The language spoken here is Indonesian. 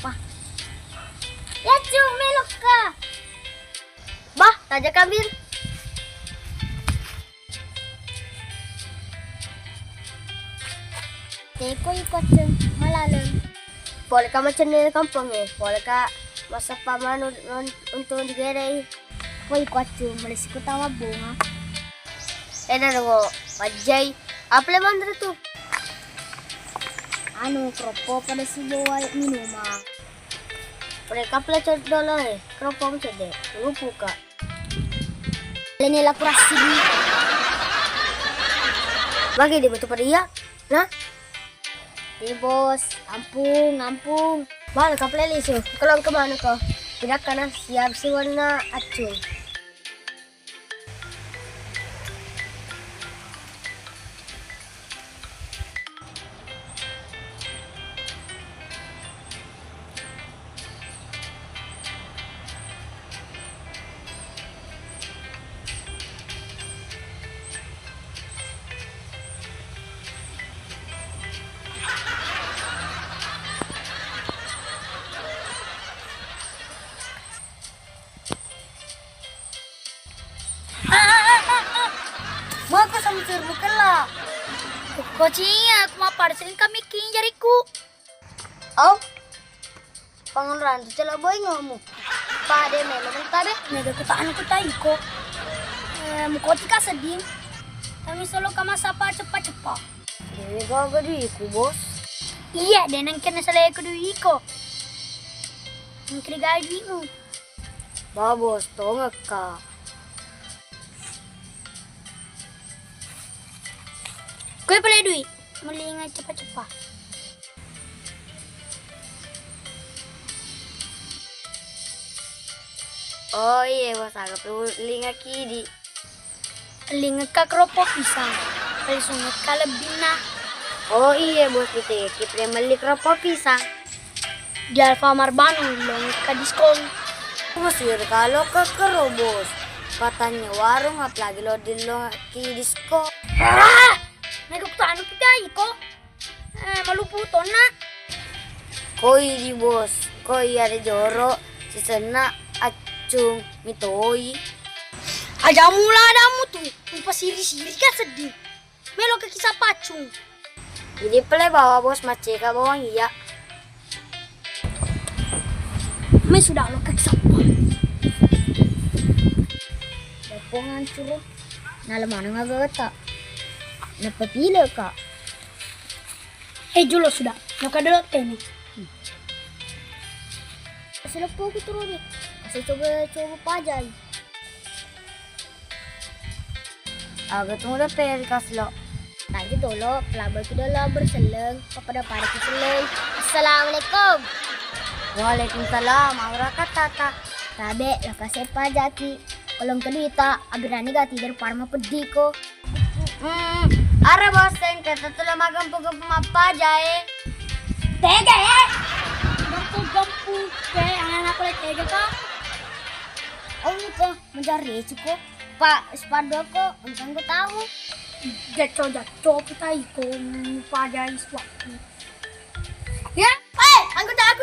Apa? Ya cung melok ka. Bah, taja kabir. Teko ikut cung malalem. Boleh ka macam ni kampung boleh ka masa paman untuk digerai. Ko ikut cung malisi ko tawa bunga. Nunggu pajay. Apa leman tu? Kropo pada si bawa minuman. Mereka pelajar dulu kropo macam deh. Lupa kak. Lenilah kurasi di. Bagi dia betul pada iya, nah? Di bos, ampung. Balik ke playlist tu. Kalau kemana kau? Tidak kena siap si warna acung. Mau aku sama suruh lah. Kucingnya, aku mau parselin kami king jariku. Oh, pangeran tu celah boy ngomong. Pada memang tabe. Nega kutaan ku taiko. Mukoti ka sedih. Kami solo kama sapa cepat-cepat. Ini kau kedua bos. Iya, dan yang kena salah kedua iko. Yang kena gaji mu. Bah bos, tahu nggak kak? Kau boleh duit, melingat cepat-cepat. Oh iya bos, agak perlu linga kiri. Lingat ka keropok pisang. Kali sungut ka lebih nah. Oh iya bos, kita kipre meli keropok pisang. Di Alfamart Bandung, longet ka diskon. Masih kalau ke kero bos. Katanya warung apalagi lo di lo ki disko. Nega kutaan kita iko. Maluputon na. Koi di bos, koi ada joro, sisena acung mitoi. Aja mula adamu tuh, umpa siri-siri kan sedih. Melo ke kisah pacung. Jadi pele bawa bos maceka bawang iya. Me sudah lo ke kisah pa. Popongan curu, nalemana ngagata. Napapila kak. Julo sudah, lo kadalot ini. Kasih po ko turun eh. Kasi coba pajay. Agak tunggu dah per kaslo. Tadi dulu, pelabar ko dulu berseleng kepada para keseleng. Assalamualaikum. Waalaikumsalam. Aura kata. Tabe, lakasay pajaki. Kolong kedita, abirani gati dari parma pedih ko. Ara bos, yang kata tulah magampung-gampung apa aja Tega ya? Gampung-gampung kayak anak kulit tega ka? Oh ko, mencari cukup Pak sepadu ko, untung ko tahu. Jatuh kita ikut pada iswak. Ya, angkut aku